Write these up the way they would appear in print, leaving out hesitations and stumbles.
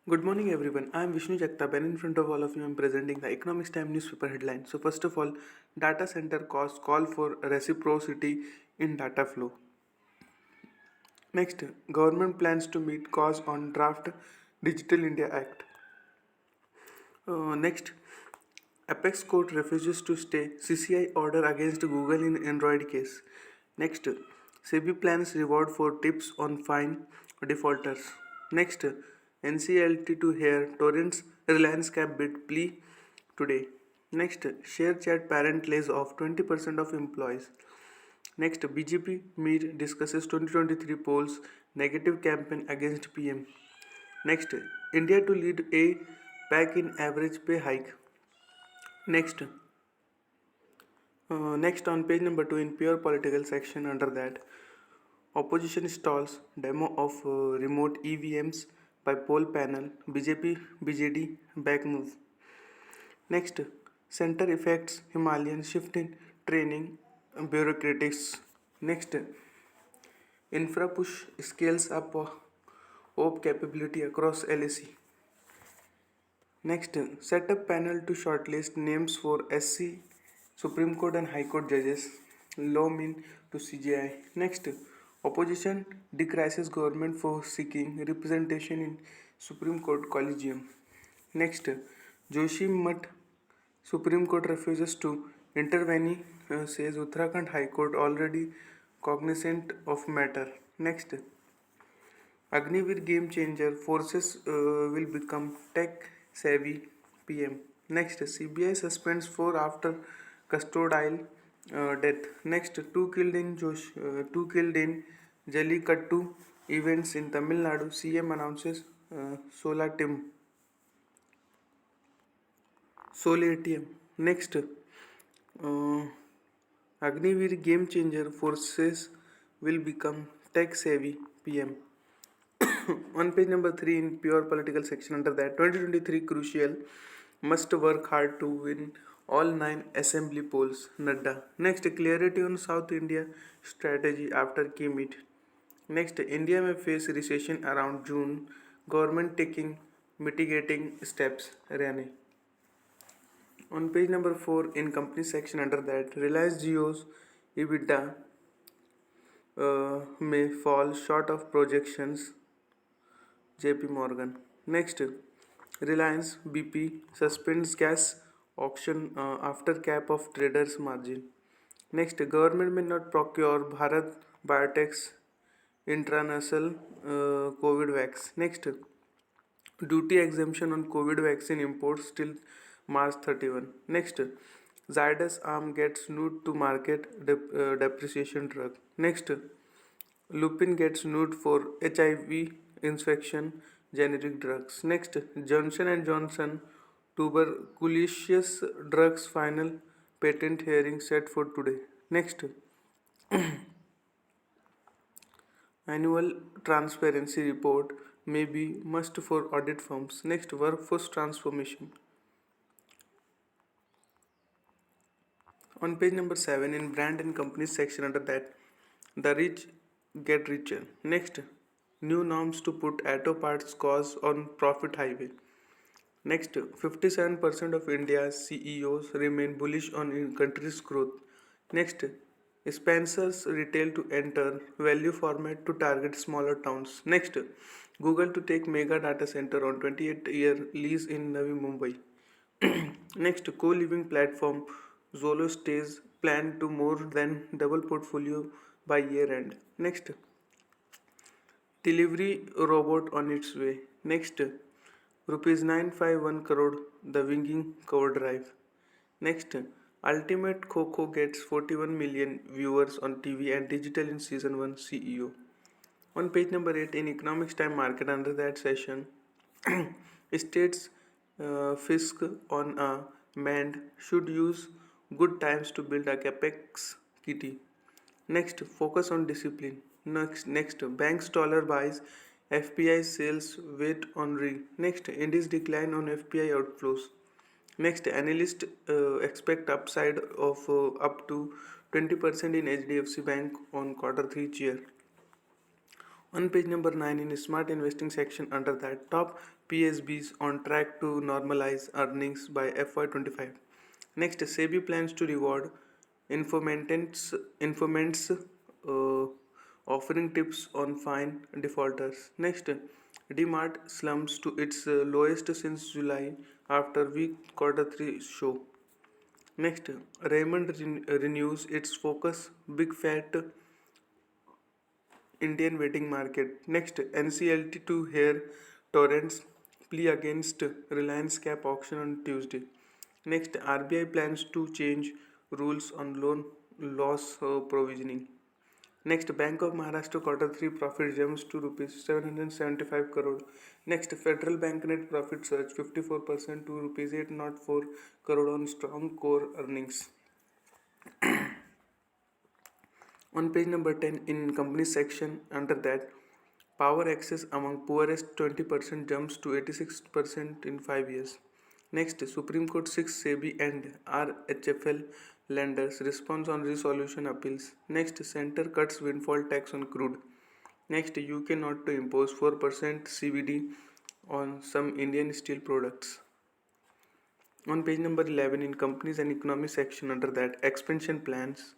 Good morning, everyone. I am Vishnu Jagtap, and in front of all of you, I am presenting the Economics Time newspaper headline. So, first of all, data center costs call for reciprocity in data flow. Next, government plans to meet costs on draft Digital India Act. Next, Apex Court refuses to stay CCI order against Google in Android case. Next, SEBI plans reward for tips on fine defaulters. Next, NCLT to hear Torrent's Reliance Cap bid plea today. Next, share chat parent lays off 20% of employees. Next, BJP Meet discusses 2023 polls negative campaign against PM. Next, India to lead a pack in average pay hike. Next, next on page number 2 in pure political section under that, opposition stalls demo of remote EVMs by poll panel, BJP BJD back move. Next, center effects Himalayan shift in training bureaucratics. Next, infra push scales up OP capability across LAC. Next, set up panel to shortlist names for SC, Supreme Court and High Court judges. Law mean to CJI. Next, opposition decrisis government for seeking representation in Supreme Court Collegium. Next, Joshi Mutt Supreme Court refuses to intervene, says Uttarakhand High Court already cognizant of matter. Next, Agnivir game changer forces will become tech savvy PM. Next, CBI suspends 4 after custodial death. Next, two killed in Jallikattu events in Tamil Nadu. CM announces Solar Tim. Sol ATM. Next, Agnivir game changer forces will become tech savvy PM. On page number 3 in pure political section under that, 2023 crucial, must work hard to win all 9 assembly polls. Nadda. Next, clarity on South India strategy after key meet. Next, India may face recession around June, government taking mitigating steps. Rane. On page number 4 in company section under that, Reliance Jio's EBITDA may fall short of projections. JP Morgan. Next, Reliance BP suspends gas auction after cap of traders margin. Next, government may not procure Bharat Biotech's intranasal COVID vaccine. Next, duty exemption on COVID vaccine imports till March 31. Next, Zydus arm gets nude to market depreciation drug. Next, Lupin gets nude for HIV infection generic drugs. Next, Johnson and Johnson tuberculosis drugs final patent hearing set for today. Next, annual transparency report may be must for audit firms. Next, workforce transformation. On page number 7 in brand and companies section under that, the rich get richer. Next, new norms to put auto parts costs on profit highway. Next, 57% of India's CEOs remain bullish on country's growth. Next, Spencer's retail to enter value format to target smaller towns. Next, Google to take mega data center on 28-year lease in Navi Mumbai. Next, co-living platform Zolo stays planned to more than double portfolio by year end. Next, delivery robot on its way. Next, rupees 951 crore the winging cover drive. Next, Ultimate Coco gets 41 million viewers on TV and digital in season 1 CEO. On page number 8 in economics time market under that session, states fisc on a mand should use good times to build a capex kitty. Next, focus on discipline. Next, banks dollar buys, FPI sales weight on re. Next, indies decline on FPI outflows. Next, analysts expect upside of up to 20% in HDFC Bank on quarter 3 cheer. On page number 9 in smart investing section under that, top PSBs on track to normalize earnings by FY25. Next, SEBI plans to reward informants offering tips on fine defaulters. Next, DMart slumps to its lowest since July after weak quarter 3 show. Next, Raymond renews its focus big fat Indian waiting market. Next, NCLT to hear Torrents plea against Reliance cap auction on Tuesday. Next, RBI plans to change rules on loan loss provisioning. Next, Bank of Maharashtra quarter 3 profit jumps to rupees 775 crore. Next, Federal Bank net profit surge 54% to rupees 804 crore on strong core earnings. On page number 10 in company section under that, power access among poorest 20% jumps to 86% in 5 years. Next, Supreme Court 6 SEBI and RHFL lenders response on resolution appeals. Next, Center cuts windfall tax on crude. Next, UK not to impose 4% CVD on some Indian steel products. On page number 11 in companies and economy section under that, expansion plans.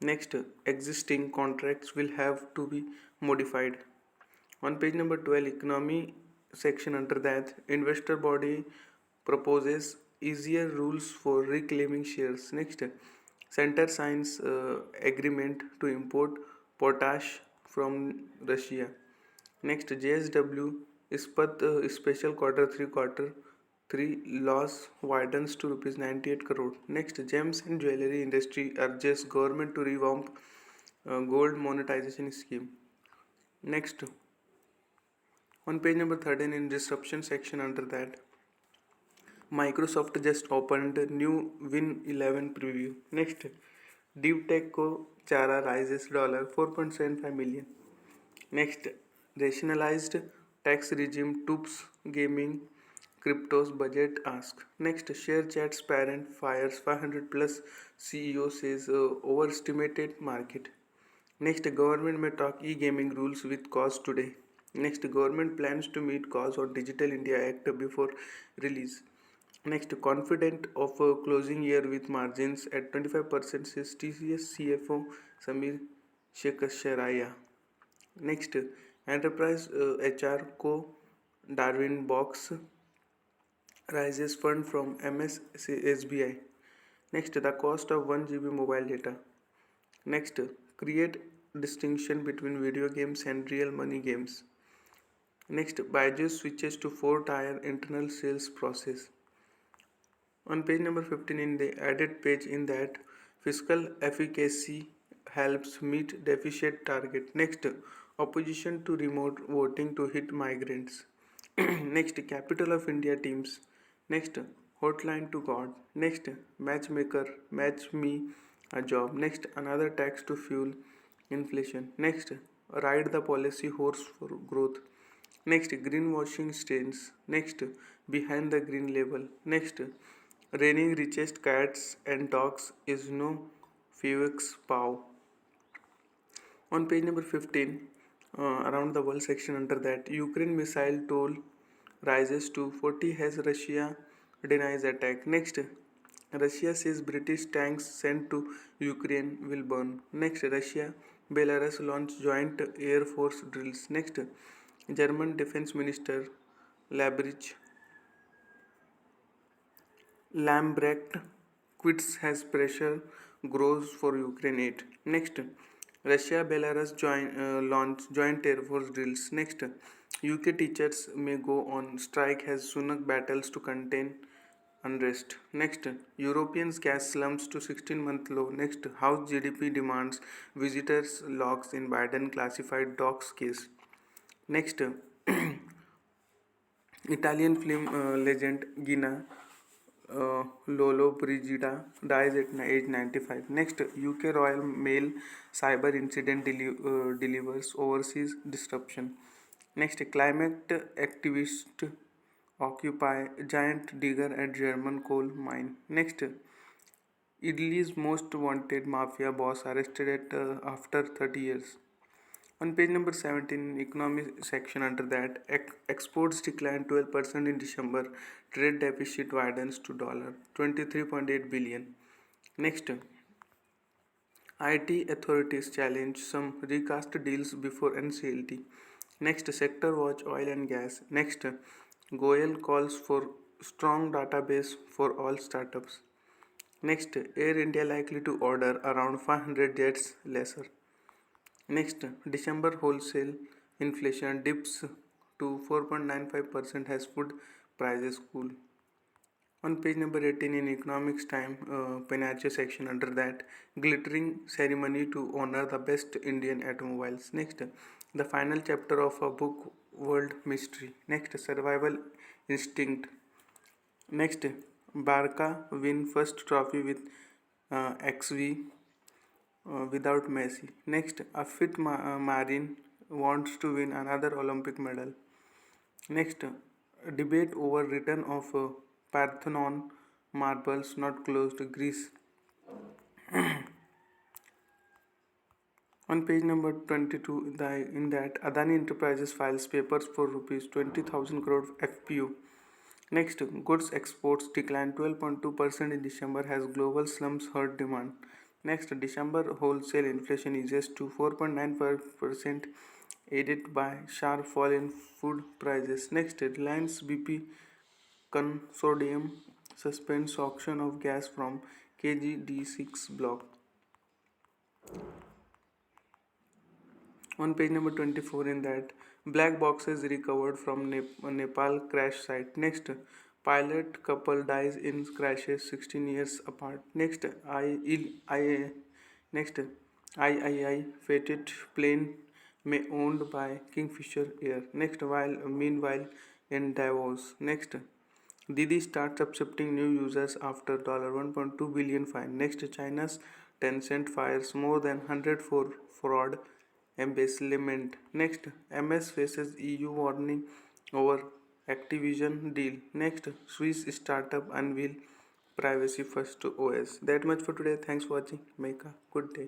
Next, existing contracts will have to be modified. On page number 12 economy section under that, investor body proposes easier rules for reclaiming shares. Next, center signs agreement to import potash from Russia. Next, JSW Ispat special quarter 3 loss widens to rupees 98 crore. Next, gems and jewelry industry urges government to revamp gold monetization scheme. Next, on page number 13 in disruption section under that, Microsoft just opened new Win 11 preview. Next, DeepTech Co Chara rises $4.75 million. Next, rationalized tax regime tubes gaming cryptos budget ask. Next, share chats parent fires 500 plus CEO says overestimated market. Next, government may talk e-gaming rules with cause today. Next, government plans to meet cause on Digital India Act before release. Next, confident of closing year with margins at 25% says TCS CFO Samir Shekhasharaya. Next, enterprise HR co Darwin Box raises fund from SBI. Next, the cost of 1 GB mobile data. Next, create distinction between video games and real money games. Next, Byju's switches to 4-tier internal sales process. On page number 15 in the added page in that, fiscal efficacy helps meet deficit target. Next, opposition to remote voting to hit migrants. Next, capital of India teams. Next, hotline to God. Next, matchmaker, match me a job. Next, another tax to fuel inflation. Next, ride the policy horse for growth. Next, greenwashing stains. Next, behind the green label. Next, reigning richest cats and dogs is no Felix Pau. On page number 15, around the world section under that, Ukraine missile toll rises to 40 as Russia denies attack. Next, Russia says British tanks sent to Ukraine will burn. Next, Russia, Belarus launch joint air force drills. Next, German Defense Minister Labridge Lambrecht quits as pressure grows for Ukraine aid. Next, Russia Belarus launch joint air force drills. Next, UK teachers may go on strike as Sunak battles to contain unrest. Next, Europeans gas slumps to 16-month low. Next, House GDP demands visitors logs in Biden classified docs case. Next, Italian film legend Gina Lolo Brigida dies at age 95. Next, UK Royal Mail cyber incident delivers overseas disruption. Next, climate activist occupy giant digger at German coal mine. Next, Italy's most wanted mafia boss arrested after 30 years. On page number 17, in economy section under that, exports declined 12% in December. Trade deficit widens to $23.8 billion. Next, IT authorities challenge some recast deals before NCLT. Next, sector watch oil and gas. Next, Goyal calls for strong database for all startups. Next, Air India likely to order around 500 jets lesser. Next, December wholesale inflation dips to 4.95% as food prices cool. On page number 18 in economics time, Penache section under that, glittering ceremony to honor the best Indian automobiles. Next, the final chapter of a book, world mystery. Next, survival instinct. Next, Barca win first trophy with XV without Messi. Next, a fit Marine wants to win another Olympic medal. Next, debate over return of Parthenon marbles not closed Greece. On page number 22, in that Adani Enterprises files papers for rupees 20,000 crore FPU. Next, goods exports declined 12.2% in December as global slumps hurt demand. Next, December wholesale inflation eases to 4.95%, aided by sharp fall in food prices. Next, Reliance BP Consortium suspends auction of gas from KGD6 block. On page number 24 in that, black boxes recovered from Nepal crash site. Next, pilot couple dies in crashes 16 years apart. Next, next III fated plane may owned by Kingfisher Air. Next, meanwhile in Davos. Next, Didi starts accepting new users after $1.2 billion fine. Next, China's Tencent fires more than 100 for fraud embezzlement. Next, MS faces EU warning over Activision deal. Next, Swiss startup unveil privacy first OS. That much for today. Thanks for watching. Make a good day.